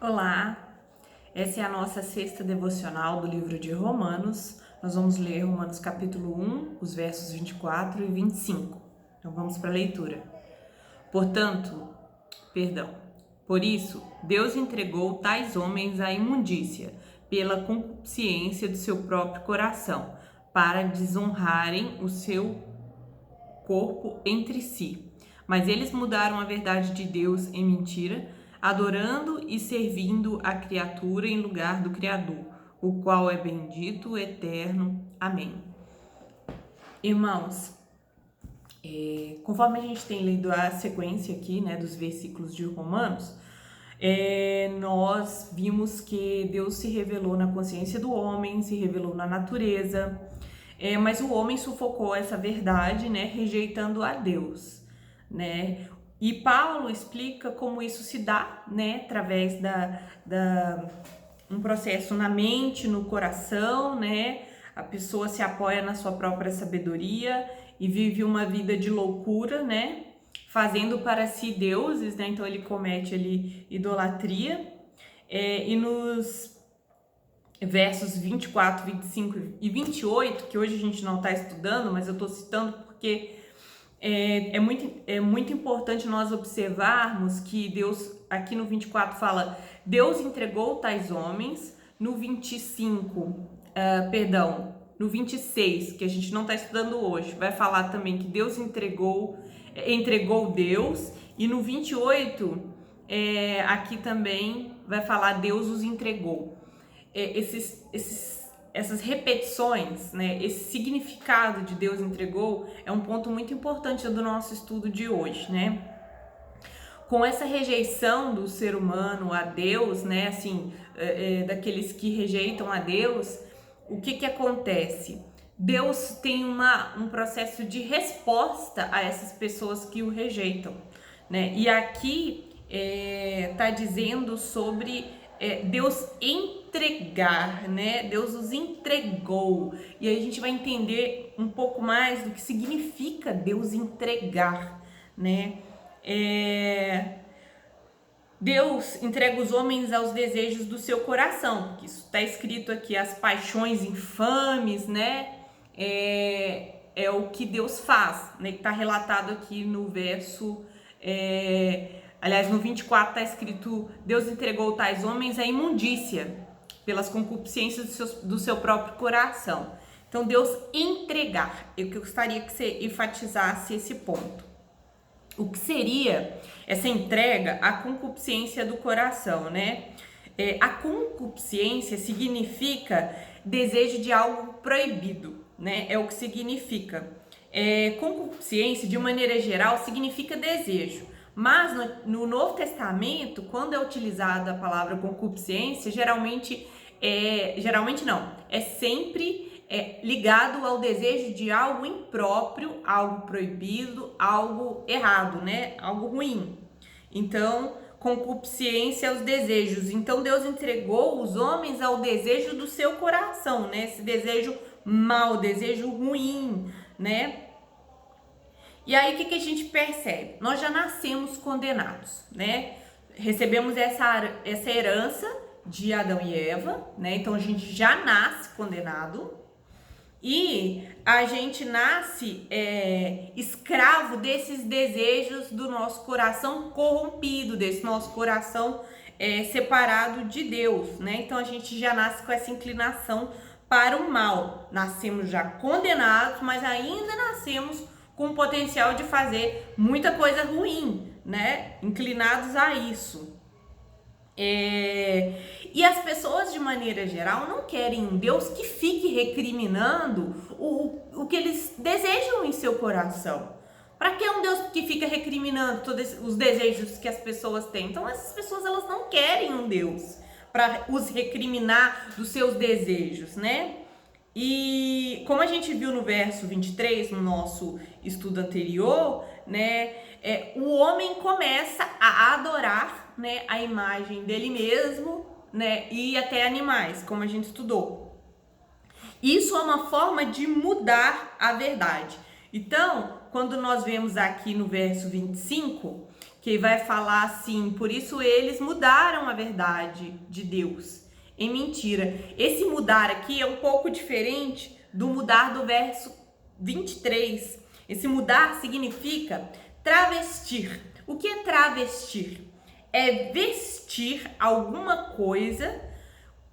Olá, essa é a nossa sexta devocional do livro de Romanos. Nós vamos ler Romanos capítulo 1, os versos 24 e 25. Então vamos para a leitura. Por isso, Deus entregou tais homens à imundícia, pela concupiscência do seu próprio coração, para desonrarem o seu corpo entre si. Mas eles mudaram a verdade de Deus em mentira, adorando e servindo a criatura em lugar do Criador, o qual é bendito, eterno. Amém. Irmãos, conforme a gente tem lido a sequência aqui, né, dos versículos de Romanos, nós vimos que Deus se revelou na consciência do homem, se revelou na natureza, mas o homem sufocou essa verdade, né, rejeitando a Deus, né? E Paulo explica como isso se dá, né, através um processo na mente, no coração, né? A pessoa se apoia na sua própria sabedoria e vive uma vida de loucura, né? Fazendo para si deuses, né? Então ele comete ali idolatria. E nos versos 24, 25 e 28, que hoje a gente não está estudando, mas eu estou citando porque é muito importante nós observarmos que Deus, aqui no 24 fala, Deus entregou tais homens, no 26, que a gente não está estudando hoje, vai falar também que Deus entregou Deus, e no 28, aqui também vai falar Deus os entregou. Essas repetições, né, esse significado de Deus entregou é um ponto muito importante do nosso estudo de hoje, né? Com essa rejeição do ser humano a Deus, né, assim, daqueles que rejeitam a Deus, o que acontece? Deus tem um processo de resposta a essas pessoas que o rejeitam, né? E aqui tá dizendo sobre Deus entregar, né? Deus os entregou. E aí a gente vai entender um pouco mais do que significa Deus entregar, né? Deus entrega os homens aos desejos do seu coração, porque isso está escrito aqui, as paixões infames, né? É o que Deus faz, né? Que está relatado aqui no verso... Aliás, no 24 está escrito, Deus entregou tais homens à imundícia, pelas concupiscências do seu próprio coração. Então, Deus entregar. Eu gostaria que você enfatizasse esse ponto. O que seria essa entrega à concupiscência do coração, né? A concupiscência significa desejo de algo proibido, né? É o que significa. Concupiscência, de maneira geral, significa desejo. Mas no Novo Testamento, quando é utilizada a palavra concupiscência, geralmente não, é sempre ligado ao desejo de algo impróprio, algo proibido, algo errado, né? Algo ruim. Então, concupiscência aos desejos. Então, Deus entregou os homens ao desejo do seu coração, né? Esse desejo mau, desejo ruim, né? E aí, o que a gente percebe? Nós já nascemos condenados, né? Recebemos essa herança de Adão e Eva, né? Então, a gente já nasce condenado e a gente nasce escravo desses desejos do nosso coração corrompido, desse nosso coração separado de Deus, né? Então, a gente já nasce com essa inclinação para o mal. Nascemos já condenados, mas ainda nascemos com o potencial de fazer muita coisa ruim, né? Inclinados a isso. E as pessoas, de maneira geral, não querem um Deus que fique recriminando o que eles desejam em seu coração. Para que um Deus que fica recriminando todos os desejos que as pessoas têm? Então, essas pessoas, elas não querem um Deus para os recriminar dos seus desejos, né? E como a gente viu no verso 23, no nosso estudo anterior, né, o homem começa a adorar, né, a imagem dele mesmo, né, e até animais, como a gente estudou. Isso é uma forma de mudar a verdade. Então, quando nós vemos aqui no verso 25, que vai falar assim: por isso eles mudaram a verdade de Deus em mentira. Esse mudar aqui é um pouco diferente do mudar do verso 23. Esse mudar significa travestir. O que é travestir? É vestir alguma coisa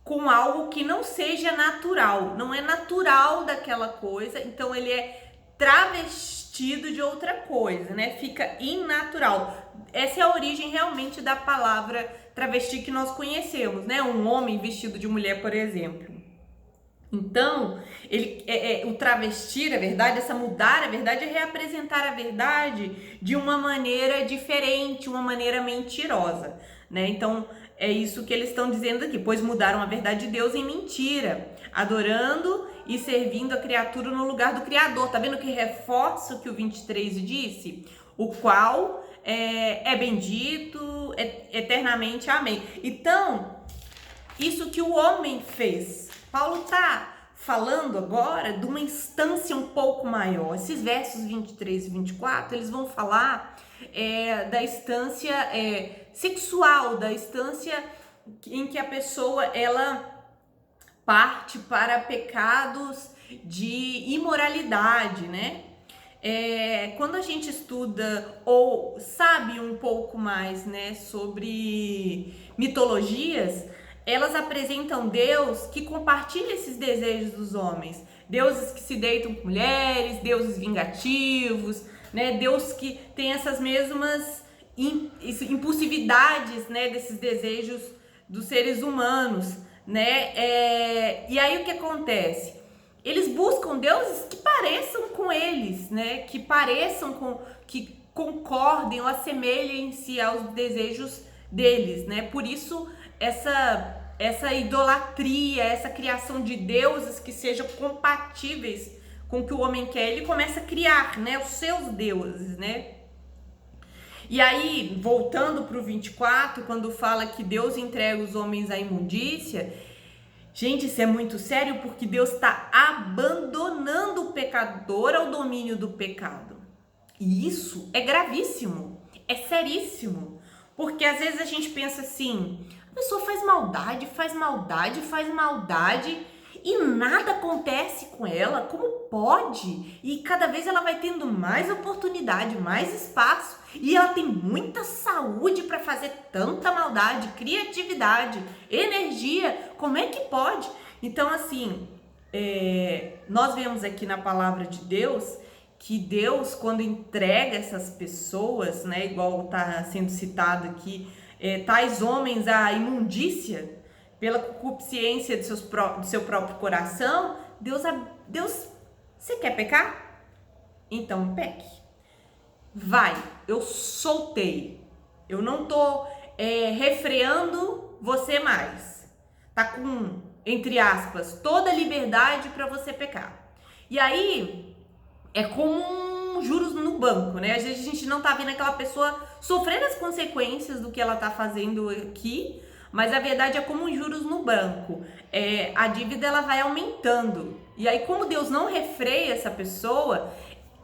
com algo que não seja natural, não é natural daquela coisa, então ele é travestido de outra coisa, né? Fica innatural. Essa é a origem realmente da palavra travesti que nós conhecemos, né? Um homem vestido de mulher, por exemplo. Então, o travestir a verdade, essa mudar a verdade, é reapresentar a verdade de uma maneira diferente, uma maneira mentirosa, né? Então, é isso que eles estão dizendo aqui, pois mudaram a verdade de Deus em mentira, adorando e servindo a criatura no lugar do Criador. Tá vendo que reforça o que o 23 disse? O qual é bendito eternamente, amém. Então, isso que o homem fez. Paulo tá falando agora de uma instância um pouco maior. Esses versos 23 e 24, eles vão falar da instância sexual, da instância em que a pessoa ela parte para pecados de imoralidade, né? Quando a gente estuda ou sabe um pouco mais, né, sobre mitologias, elas apresentam Deus que compartilha esses desejos dos homens. Deuses que se deitam com mulheres, deuses vingativos, né? Deus que tem essas mesmas impulsividades, né, desses desejos dos seres humanos, né? E aí o que acontece? Eles buscam deuses que pareçam com eles, né? Que pareçam que concordem ou assemelhem-se aos desejos deles, né? Por isso essa idolatria, essa criação de deuses que sejam compatíveis com o que o homem quer, ele começa a criar, né, os seus deuses, né? E aí, voltando para o 24, quando fala que Deus entrega os homens à imundícia, gente, isso é muito sério, porque Deus está abandonando o pecador ao domínio do pecado. E isso é gravíssimo, é seríssimo, porque às vezes a gente pensa assim: a pessoa faz maldade, e nada acontece com ela, como pode? E cada vez ela vai tendo mais oportunidade, mais espaço, e ela tem muita saúde para fazer tanta maldade, criatividade, energia, como é que pode? Então, assim, nós vemos aqui na palavra de Deus que Deus, quando entrega essas pessoas, né, igual está sendo citado aqui, tais homens à imundícia, pela concupiscência do seu próprio coração, Deus, você quer pecar? Então peque. Vai, eu soltei. Eu não tô refreando você mais. Tá com, entre aspas, toda a liberdade para você pecar. E aí, é como juros no banco, né? Às vezes a gente não tá vendo aquela pessoa sofrendo as consequências do que ela tá fazendo aqui, mas a verdade é como juros no banco. A dívida ela vai aumentando. E aí, como Deus não refreia essa pessoa,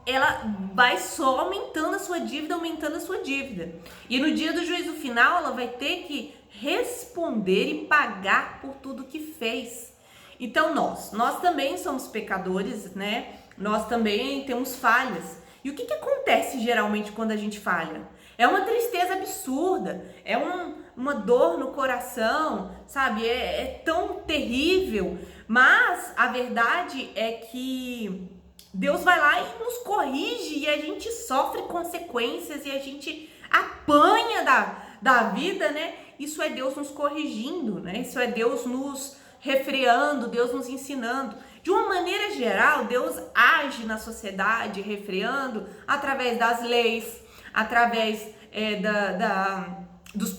ela vai só aumentando a sua dívida. E no dia do juízo final, ela vai ter que responder e pagar por tudo que fez. Então nós também somos pecadores, né? Nós também temos falhas. E o que acontece geralmente quando a gente falha? É uma tristeza absurda, é uma dor no coração, sabe? É tão terrível, mas a verdade é que Deus vai lá e nos corrige e a gente sofre consequências e a gente apanha da vida, né? Isso é Deus nos corrigindo, né? Isso é Deus nos refreando, Deus nos ensinando. De uma maneira geral, Deus age na sociedade refreando através das leis, através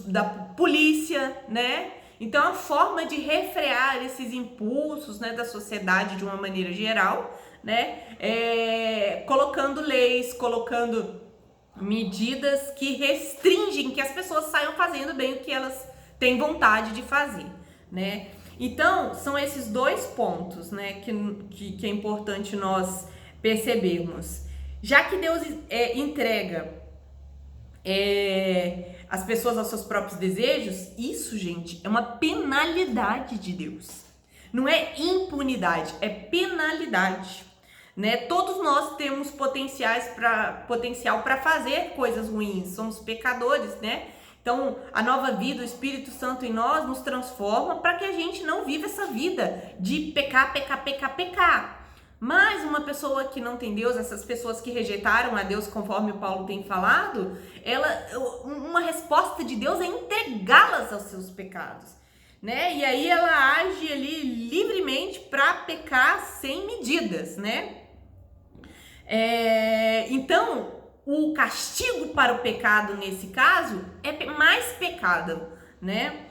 da polícia, né? Então, a forma de refrear esses impulsos, né, da sociedade de uma maneira geral, né, colocando leis, colocando medidas que restringem que as pessoas saiam fazendo bem o que elas têm vontade de fazer, né? Então, são esses dois pontos, né, que é importante nós percebermos. Já que Deus entrega as pessoas aos seus próprios desejos, isso, gente, é uma penalidade de Deus. Não é impunidade, é penalidade, né? Todos nós temos potencial para fazer coisas ruins, somos pecadores, né? Então, a nova vida, o Espírito Santo em nós nos transforma para que a gente não viva essa vida de pecar. Mas uma pessoa que não tem Deus, essas pessoas que rejeitaram a Deus, conforme o Paulo tem falado, uma resposta de Deus é entregá-las aos seus pecados, né? E aí ela age ali livremente para pecar sem medidas, né? Então, o castigo para o pecado nesse caso é mais pecado, né?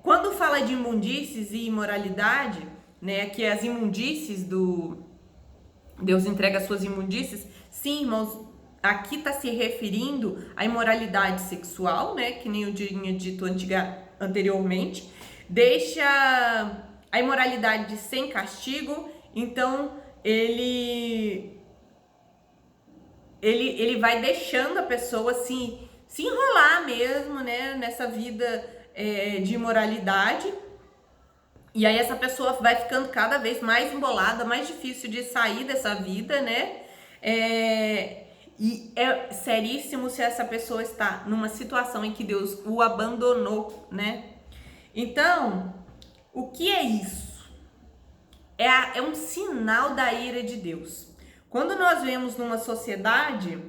Quando fala de imundícies e imoralidade, né, que as imundícies Deus entrega as suas imundícies, sim, irmãos, aqui está se referindo à imoralidade sexual, né, que nem eu tinha dito anteriormente, deixa a imoralidade sem castigo, então ele vai deixando a pessoa assim, se enrolar mesmo, né, nessa vida de imoralidade. E aí essa pessoa vai ficando cada vez mais embolada, mais difícil de sair dessa vida, né? E é seríssimo se essa pessoa está numa situação em que Deus o abandonou, né? Então, o que é isso? É um sinal da ira de Deus. Quando nós vemos numa sociedade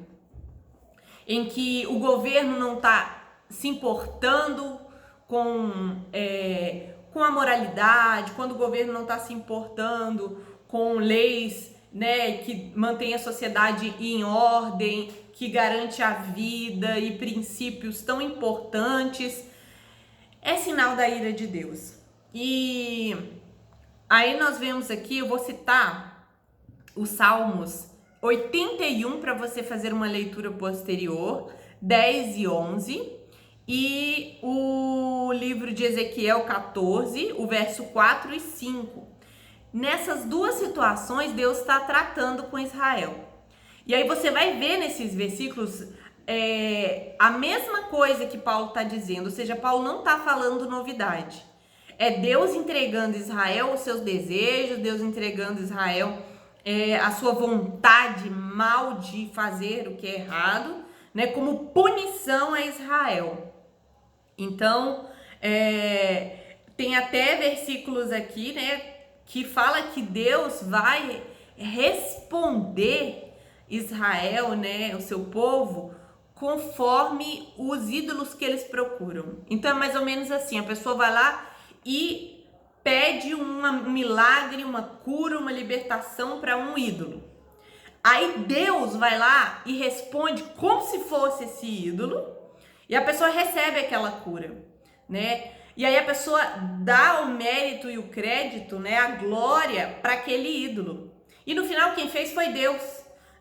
em que o governo não está se importando com a moralidade, quando o governo não está se importando com leis, né, que mantém a sociedade em ordem, que garante a vida e princípios tão importantes, é sinal da ira de Deus. E aí nós vemos aqui, eu vou citar os Salmos 81 para você fazer uma leitura posterior, 10 e 11, e o livro de Ezequiel 14, o verso 4 e 5. Nessas duas situações, Deus está tratando com Israel. E aí você vai ver nesses versículos a mesma coisa que Paulo está dizendo, ou seja, Paulo não está falando novidade. É Deus entregando Israel os seus desejos, Deus entregando Israel a sua vontade mal de fazer o que é errado, né, como punição a Israel. Então, tem até versículos aqui, né, que fala que Deus vai responder Israel, né, o seu povo, conforme os ídolos que eles procuram. Então, é mais ou menos assim, a pessoa vai lá e pede um milagre, uma cura, uma libertação para um ídolo. Aí Deus vai lá e responde como se fosse esse ídolo, e a pessoa recebe aquela cura, né? E aí a pessoa dá o mérito e o crédito, né, a glória para aquele ídolo. E no final quem fez foi Deus,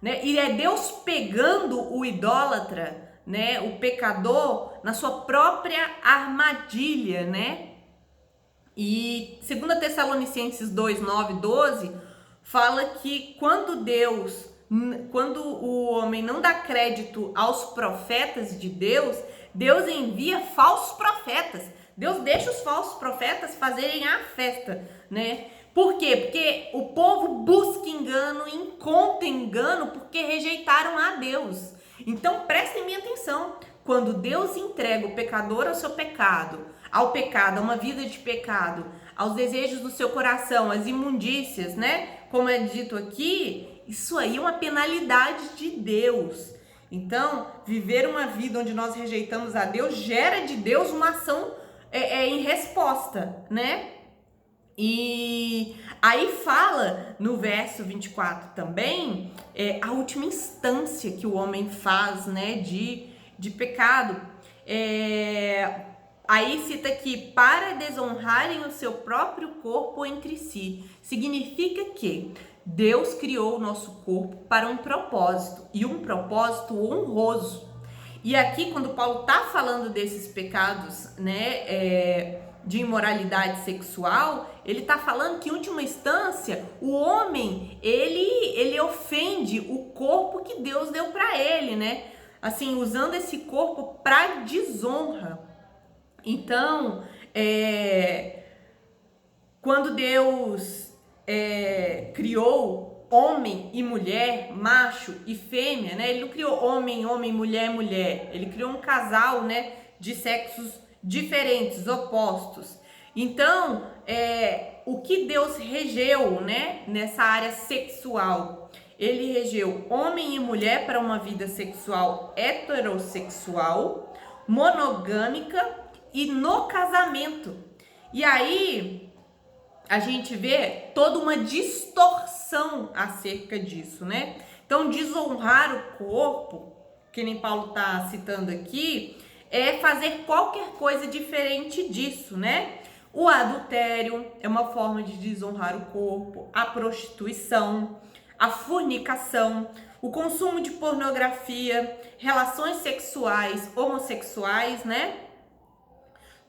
né? E é Deus pegando o idólatra, né, o pecador, na sua própria armadilha, né? E 2 Tessalonicenses 2, 9, 12 fala que quando o homem não dá crédito aos profetas de Deus, Deus envia falsos profetas. Deus deixa os falsos profetas fazerem a festa, né? Por quê? Porque o povo busca engano, encontra engano porque rejeitaram a Deus. Então prestem bem atenção. Quando Deus entrega o pecador ao seu pecado, a uma vida de pecado, aos desejos do seu coração, às imundícias, né? Como é dito aqui, isso aí é uma penalidade de Deus. Então, viver uma vida onde nós rejeitamos a Deus gera de Deus uma ação em resposta, né? E aí fala no verso 24 também a última instância que o homem faz, né, de pecado. Aí cita que para desonrarem o seu próprio corpo entre si. Significa que Deus criou o nosso corpo para um propósito, e um propósito honroso. E aqui, quando Paulo está falando desses pecados, né, de imoralidade sexual, ele está falando que, em última instância, o homem, ele ofende o corpo que Deus deu para ele, né? assim, usando esse corpo para desonra. Então, quando Deus criou homem e mulher, macho e fêmea, né? Ele não criou homem, homem, mulher, mulher. Ele criou um casal, né, de sexos diferentes, opostos. Então, o que Deus regeu, né, nessa área sexual? Ele regeu homem e mulher para uma vida sexual heterossexual, monogâmica e no casamento. E aí a gente vê toda uma distorção acerca disso, né? Então, desonrar o corpo, que nem Paulo está citando aqui, é fazer qualquer coisa diferente disso, né? O adultério é uma forma de desonrar o corpo, a prostituição, a fornicação, o consumo de pornografia, relações sexuais homossexuais, né?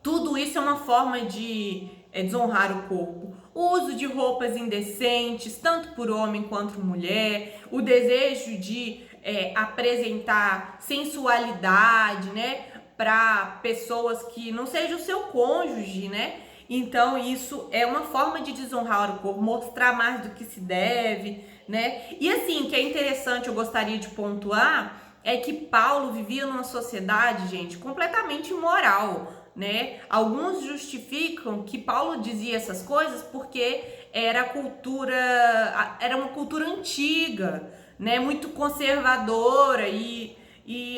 Tudo isso é uma forma de desonrar o corpo. O uso de roupas indecentes, tanto por homem quanto por mulher, o desejo de apresentar sensualidade, né, para pessoas que não sejam o seu cônjuge, né? Então isso é uma forma de desonrar o corpo, mostrar mais do que se deve, né? E assim, o que é interessante, eu gostaria de pontuar, é que Paulo vivia numa sociedade, gente, completamente imoral, né? Alguns justificam que Paulo dizia essas coisas porque era uma cultura antiga, né? Muito conservadora e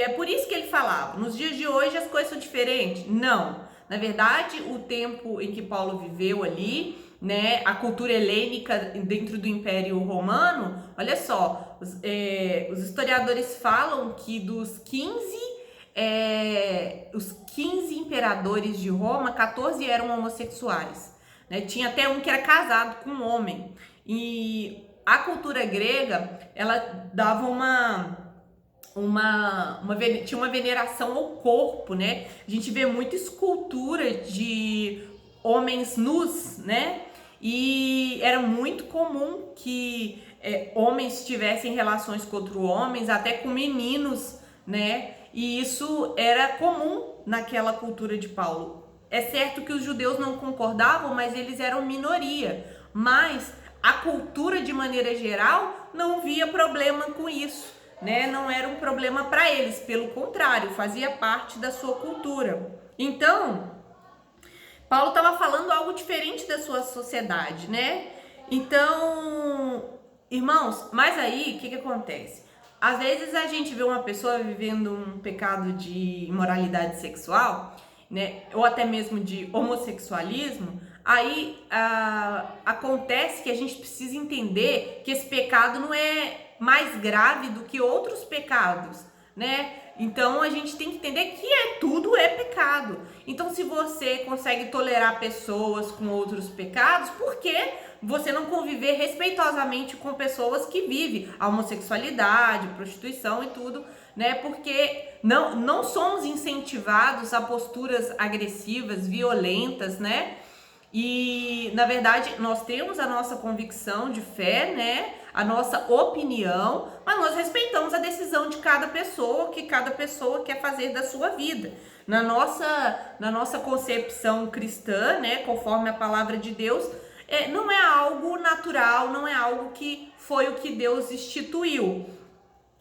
é por isso que ele falava. Nos dias de hoje as coisas são diferentes? Não. Na verdade, o tempo em que Paulo viveu ali, né? A cultura helênica dentro do Império Romano, olha só, os historiadores falam que dos 15 imperadores de Roma, 14 eram homossexuais, né? Tinha até um que era casado com um homem. E a cultura grega, ela dava tinha uma veneração ao corpo, né? A gente vê muita escultura de homens nus, né? E era muito comum que homens tivessem relações com outros homens, até com meninos, né? E isso era comum naquela cultura de Paulo. É certo que os judeus não concordavam, mas eles eram minoria. Mas a cultura, de maneira geral, não via problema com isso, né? Não era um problema para eles, pelo contrário, fazia parte da sua cultura. Então, Paulo estava falando algo diferente da sua sociedade, né? Então, irmãos, mas aí o que acontece? Às vezes a gente vê uma pessoa vivendo um pecado de imoralidade sexual, né, ou até mesmo de homossexualismo, aí acontece que a gente precisa entender que esse pecado não é mais grave do que outros pecados, né? Então a gente tem que entender que tudo é pecado. Então, se você consegue tolerar pessoas com outros pecados, por que você não conviver respeitosamente com pessoas que vivem a homossexualidade, prostituição e tudo, né? Porque não somos incentivados a posturas agressivas, violentas, né? E, na verdade, nós temos a nossa convicção de fé, né? A nossa opinião, mas nós respeitamos a decisão de cada pessoa, o que cada pessoa quer fazer da sua vida. Na nossa concepção cristã, né? Conforme a palavra de Deus, não é algo natural, não é algo que foi o que Deus instituiu.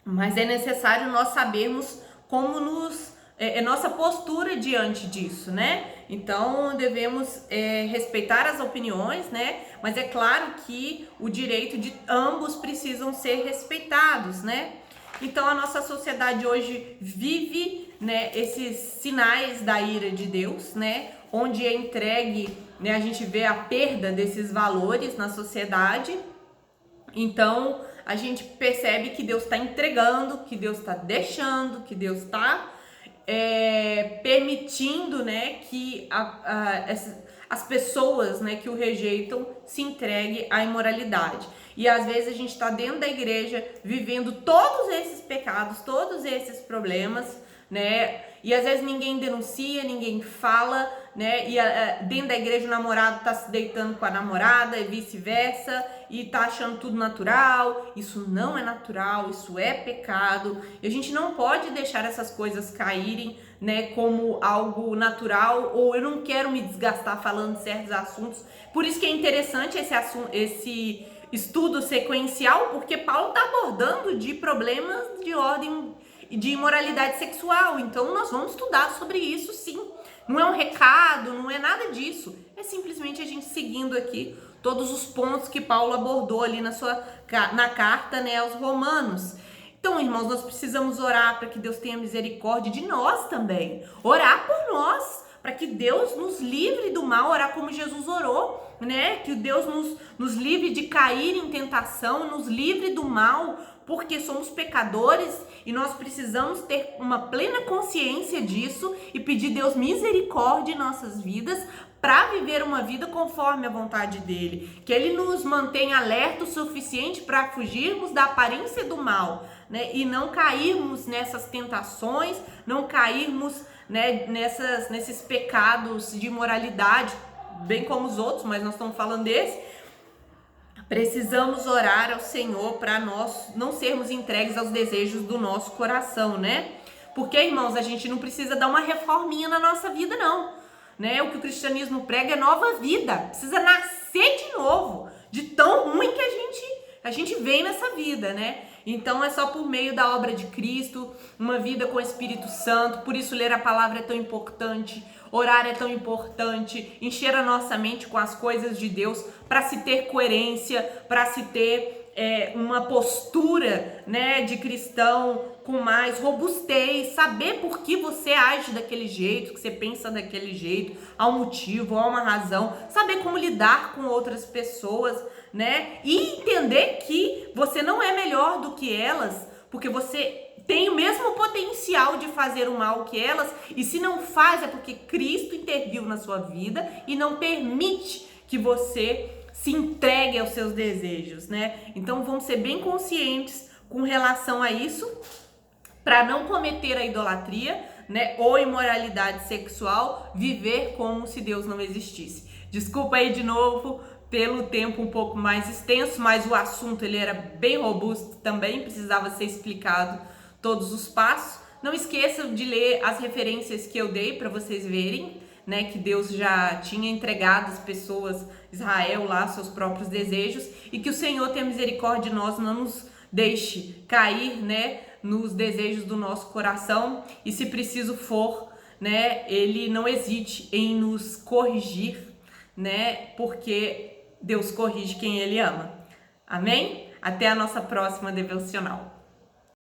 Mas é necessário nós sabermos como nossa postura diante disso, né? Então devemos respeitar as opiniões, né? Mas é claro que o direito de ambos precisam ser respeitados, né? Então a nossa sociedade hoje vive, né, esses sinais da ira de Deus, né? Onde é entregue, né, a gente vê a perda desses valores na sociedade. Então a gente percebe que Deus está entregando, que Deus está deixando, que Deus está permitindo, né, que as pessoas, né, que o rejeitam se entreguem à imoralidade. E às vezes a gente está dentro da igreja vivendo todos esses pecados, todos esses problemas, né? E às vezes ninguém denuncia, ninguém fala, né? E dentro da igreja o namorado tá se deitando com a namorada e vice-versa, e tá achando tudo natural. Isso não é natural, isso é pecado. E a gente não pode deixar essas coisas caírem, né, como algo natural, ou eu não quero me desgastar falando de certos assuntos. Por isso que é interessante esse estudo sequencial, porque Paulo está abordando de problemas de ordem de imoralidade sexual. Então nós vamos estudar sobre isso, sim. Não é um recado, não é nada disso. É simplesmente a gente seguindo aqui todos os pontos que Paulo abordou ali na carta, né, aos Romanos. Então, irmãos, nós precisamos orar para que Deus tenha misericórdia de nós também. Orar por nós, para que Deus nos livre do mal, orar como Jesus orou, né? Que Deus nos livre de cair em tentação, nos livre do mal, porque somos pecadores e nós precisamos ter uma plena consciência disso e pedir Deus misericórdia em nossas vidas para viver uma vida conforme a vontade dele. Que ele nos mantenha alerta o suficiente para fugirmos da aparência do mal, né? E não cairmos nessas tentações, não cairmos, né, nesses pecados de imoralidade, bem como os outros, mas nós estamos falando desse. Precisamos orar ao Senhor para nós não sermos entregues aos desejos do nosso coração, né? Porque, irmãos, a gente não precisa dar uma reforminha na nossa vida, não, né? O que o cristianismo prega é nova vida, precisa nascer de novo, de tão ruim que a gente vem nessa vida, né? Então é só por meio da obra de Cristo, uma vida com o Espírito Santo. Por isso ler a palavra é tão importante, orar é tão importante, encher a nossa mente com as coisas de Deus, para se ter coerência, para se ter uma postura, né, de cristão com mais robustez, saber por que você age daquele jeito, que você pensa daquele jeito, há um motivo, há uma razão, saber como lidar com outras pessoas, né, e entender que você não é melhor do que elas, porque você tem o mesmo potencial de fazer o mal que elas, e se não faz é porque Cristo interviu na sua vida e não permite que você se entregue aos seus desejos, né? Então vamos ser bem conscientes com relação a isso, para não cometer a idolatria, né, ou imoralidade sexual, viver como se Deus não existisse. Desculpa aí de novo pelo tempo um pouco mais extenso, mas o assunto ele era bem robusto também, precisava ser explicado todos os passos. Não esqueçam de ler as referências que eu dei para vocês verem, né, que Deus já tinha entregado às pessoas, Israel lá, seus próprios desejos, e que o Senhor tenha misericórdia de nós, não nos deixe cair, né, nos desejos do nosso coração, e se preciso for, né, Ele não hesite em nos corrigir, né, porque Deus corrige quem Ele ama. Amém? Até a nossa próxima devocional.